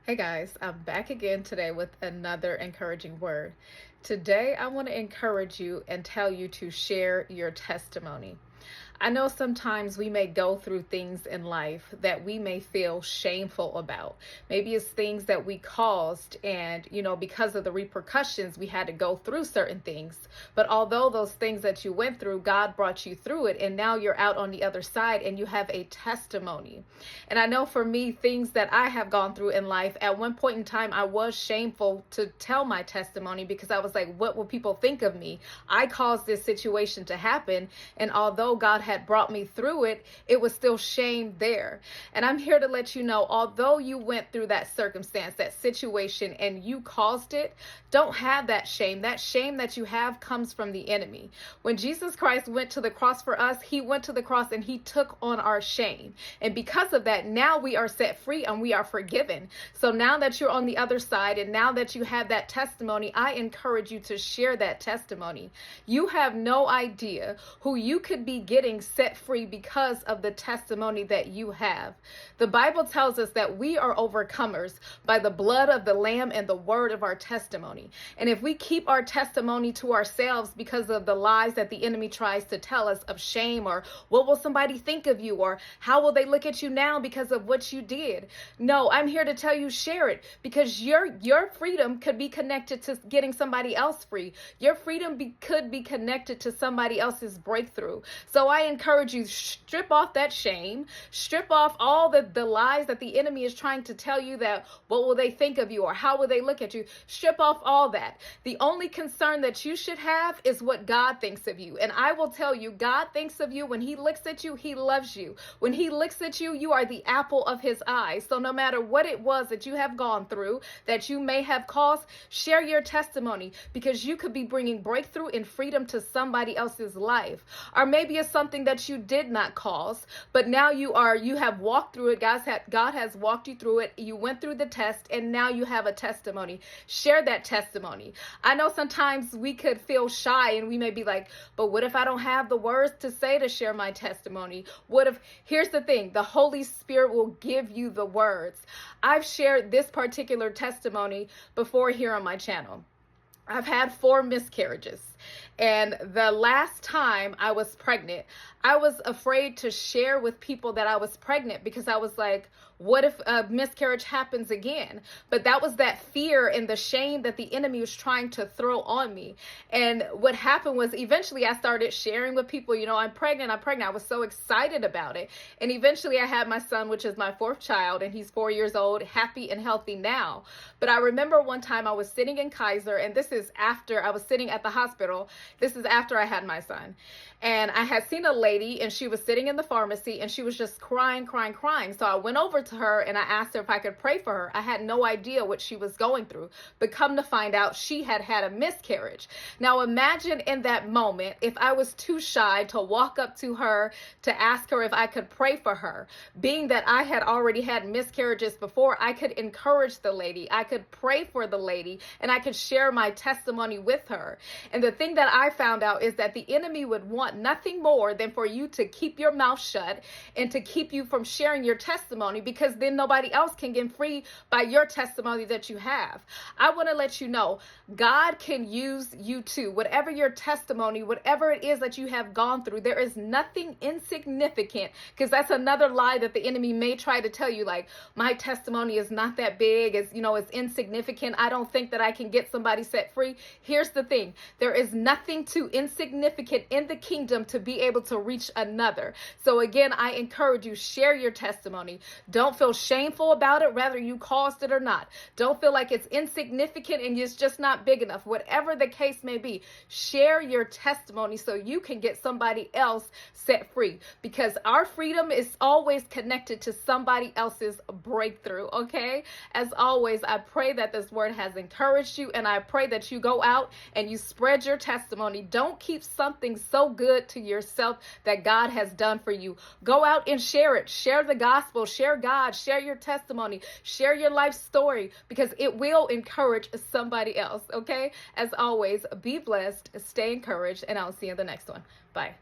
Hey guys, I'm back again today with another encouraging word. Today, I want to encourage you and tell you to share your testimony. I know sometimes we may go through things in life that we may feel shameful about. Maybe it's things that we caused, and because of the repercussions, we had to go through certain things. But although those things that you went through, God brought you through it, and now you're out on the other side and you have a testimony. And I know for me, things that I have gone through in life, at one point in time, I was shameful to tell my testimony because I was like, what will people think of me? I caused this situation to happen. And although God had brought me through it, it was still shame there. And I'm here to let you know, although you went through that circumstance, that situation, and you caused it, don't have that shame. That shame that you have comes from the enemy. When Jesus Christ went to the cross for us, he went to the cross and he took on our shame. And because of that, now we are set free and we are forgiven. So now that you're on the other side and now that you have that testimony, I encourage you to share that testimony. You have no idea who you could be getting set free because of the testimony that you have. The Bible tells us that we are overcomers by the blood of the Lamb and the word of our testimony. And if we keep our testimony to ourselves because of the lies that the enemy tries to tell us of shame, or what will somebody think of you, or how will they look at you now because of what you did? No, I'm here to tell you, share it, because your freedom could be connected to getting somebody else free. Your freedom could be connected to somebody else's breakthrough. So I encourage you, strip off that shame, strip off all the lies that the enemy is trying to tell you, that what will they think of you or how will they look at you. Strip off all that. The only concern that you should have is what God thinks of you. And I will tell you, God thinks of you. When he looks at you, he loves you. When he looks at you, you are the apple of his eye. So no matter what it was that you have gone through, that you may have caused, share your testimony, because you could be bringing breakthrough and freedom to somebody else's life. Or maybe it's something that you did not cause, but now you have walked through it. God has walked you through it. You went through the test and now you have a testimony. Share that testimony. I know sometimes we could feel shy and we may be like, but what if I don't have the words to say to share my testimony? Here's the thing, the Holy Spirit will give you the words. I've shared this particular testimony before here on my channel. I've had 4 miscarriages. And the last time I was pregnant, I was afraid to share with people that I was pregnant because I was like, what if a miscarriage happens again? But that was that fear and the shame that the enemy was trying to throw on me. And what happened was, eventually I started sharing with people, I'm pregnant. I was so excited about it. And eventually I had my son, which is my 4th child, and he's 4 years old, happy and healthy now. But I remember one time I was sitting in Kaiser, and this is after I was sitting at the hospital. This is after I had my son. And I had seen a lady, and she was sitting in the pharmacy, and she was just crying. So I went over to her and I asked her if I could pray for her. I had no idea what she was going through, but come to find out, she had had a miscarriage. Now imagine in that moment, if I was too shy to walk up to her to ask her if I could pray for her. Being that I had already had miscarriages before, I could encourage the lady, I could pray for the lady, and I could share my testimony with her. And the thing that I found out is that the enemy would want nothing more than for you to keep your mouth shut and to keep you from sharing your testimony, because then nobody else can get free by your testimony that you have. I want to let you know, God can use you too. Whatever your testimony, whatever it is that you have gone through, there is nothing insignificant, because that's another lie that the enemy may try to tell you, like, my testimony is not that big, it's insignificant. I don't think that I can get somebody set free. Here's the thing, there is nothing too insignificant in the kingdom to be able to reach another. So again, I encourage you, share your testimony. Don't feel shameful about it, whether you caused it or not. Don't feel like it's insignificant and it's just not big enough. Whatever the case may be, share your testimony so you can get somebody else set free, because our freedom is always connected to somebody else's breakthrough. Okay, as always, I pray that this word has encouraged you, and I pray that you go out and you spread your testimony. Don't keep something so good to yourself that God has done for you. Go out and share it. Share the gospel, share God, share your testimony, share your life story, because it will encourage somebody else. Okay, as always, be blessed, stay encouraged, and I'll see you in the next one. Bye.